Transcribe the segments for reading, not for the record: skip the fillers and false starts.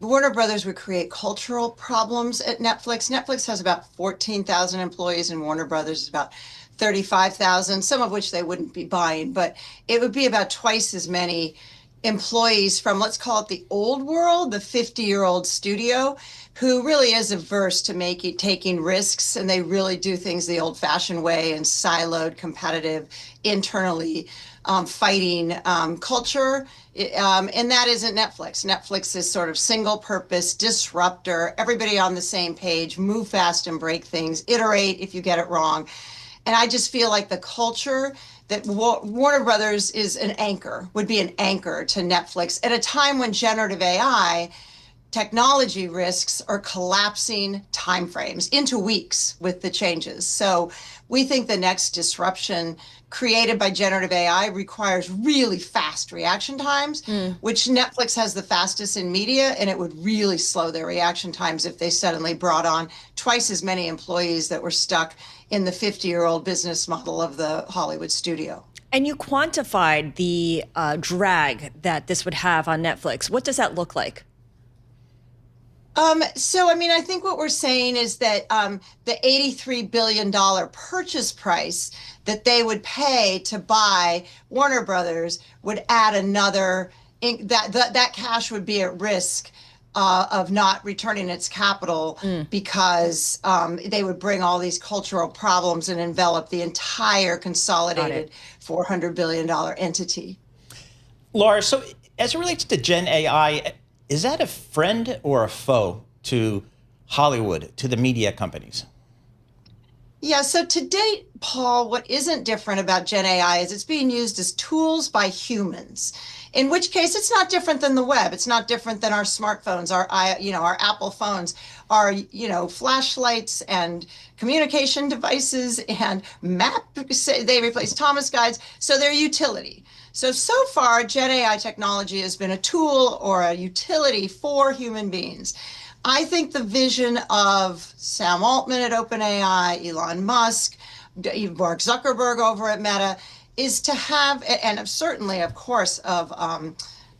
Warner Brothers would create cultural problems at Netflix. Netflix has about 14,000 employees, and Warner Brothers is about 35,000, some of which they wouldn't be buying, but it would be about twice as many employees from, let's call it the old world, the 50-year-old studio, who really is averse to taking risks, and they really do things the old-fashioned way and siloed, competitive, internally fighting culture. And that isn't Netflix. Netflix is sort of single-purpose, disruptor, everybody on the same page, move fast and break things, iterate if you get it wrong. And I just feel like the culture that Warner Brothers is an anchor, would be an anchor to Netflix at a time when generative AI technology risks are collapsing timeframes into weeks with the changes. So we think the next disruption created by generative AI requires really fast reaction times, which Netflix has the fastest in media, and it would really slow their reaction times if they suddenly brought on twice as many employees that were stuck in the 50-year-old business model of the Hollywood studio. And you quantified the drag that this would have on Netflix. What does that look like? I think what we're saying is that the $83 billion purchase price that they would pay to buy Warner Brothers would add another, that cash would be at risk of not returning its capital because they would bring all these cultural problems and envelop the entire consolidated $400 billion entity. Laura, so as it relates to Gen AI, is that a friend or a foe to Hollywood, to the media companies? Yeah, so to date, Paul, what isn't different about Gen AI is it's being used as tools by humans, in which case it's not different than the web. It's not different than our smartphones, our Apple phones, our, flashlights and communication devices and they replace Thomas guides. So they're utility. So far, Gen AI technology has been a tool or a utility for human beings. I think the vision of Sam Altman at OpenAI, Elon Musk, Mark Zuckerberg over at Meta, is to have, and certainly, of course, of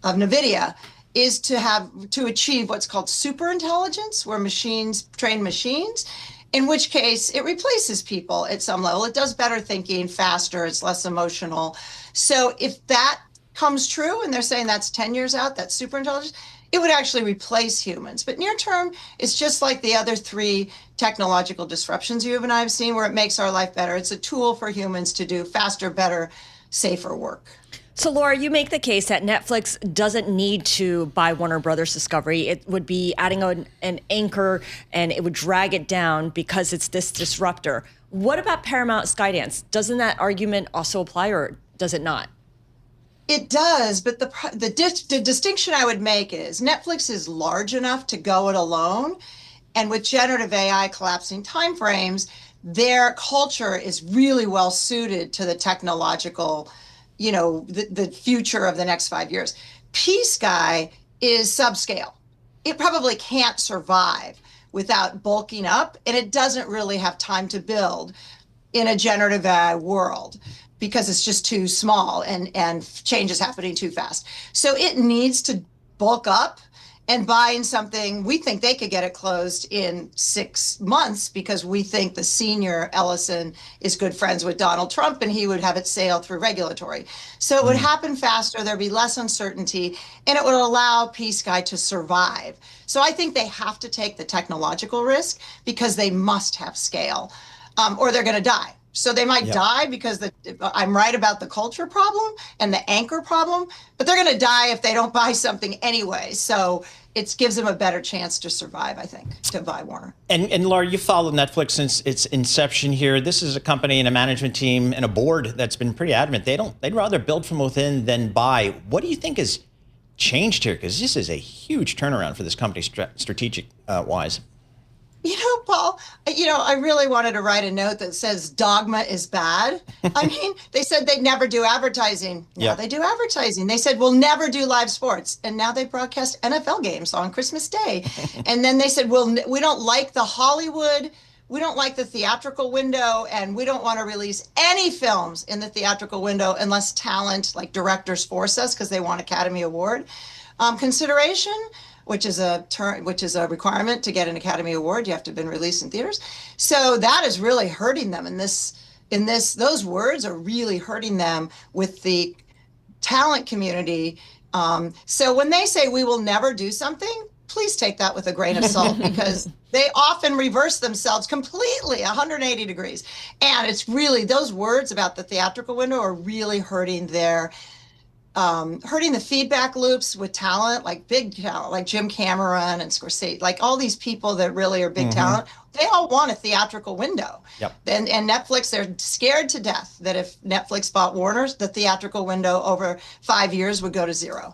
NVIDIA, is to achieve what's called super intelligence, where machines train machines, in which case it replaces people at some level. It does better thinking, faster, it's less emotional. So if that comes true, and they're saying that's 10 years out, that's super intelligence, it would actually replace humans. But near term, it's just like the other three technological disruptions you and I have seen, where it makes our life better. It's a tool for humans to do faster, better, safer work. So, Laura, you make the case that Netflix doesn't need to buy Warner Brothers Discovery. It would be adding an anchor, and it would drag it down because it's this disruptor. What about Paramount Skydance? Doesn't that argument also apply, or does it not? It does, but the distinction I would make is Netflix is large enough to go it alone, and with generative AI collapsing timeframes, their culture is really well suited to the technological, the future of the next 5 years. P-Sky is subscale. It probably can't survive without bulking up, and it doesn't really have time to build in a generative AI world, because it's just too small and change is happening too fast. So it needs to bulk up, and buying something, we think they could get it closed in 6 months, because we think the senior Ellison is good friends with Donald Trump, and he would have it sail through regulatory. So it would happen faster, there'd be less uncertainty, and it would allow P-Sky to survive. So I think they have to take the technological risk because they must have scale, or they're gonna die. So they might die because I'm right about the culture problem and the anchor problem, but they're going to die if they don't buy something anyway. So it gives them a better chance to survive, I think, to buy Warner. And Laura, you followed Netflix since its inception here. This is a company and a management team and a board that's been pretty adamant. They'd rather build from within than buy. What do you think has changed here? Because this is a huge turnaround for this company strategic wise. Paul, I really wanted to write a note that says dogma is bad. I mean, they said they'd never do advertising. Now they do advertising. They said we'll never do live sports. And now they broadcast NFL games on Christmas Day. And then they said, well, we don't like the Hollywood, we don't like the theatrical window, and we don't want to release any films in the theatrical window unless talent, like directors, force us because they want Academy Award consideration. which is a requirement to get an Academy Award. You have to have been released in theaters. So that is really hurting them. Those words are really hurting them with the talent community. So when they say we will never do something, please take that with a grain of salt, because they often reverse themselves completely 180 degrees. And it's really, those words about the theatrical window are really hurting the feedback loops with talent, like big talent, like Jim Cameron and Scorsese, like all these people that really are big talent. They all want a theatrical window. Yep. And Netflix, they're scared to death that if Netflix bought Warner's, the theatrical window over 5 years would go to zero.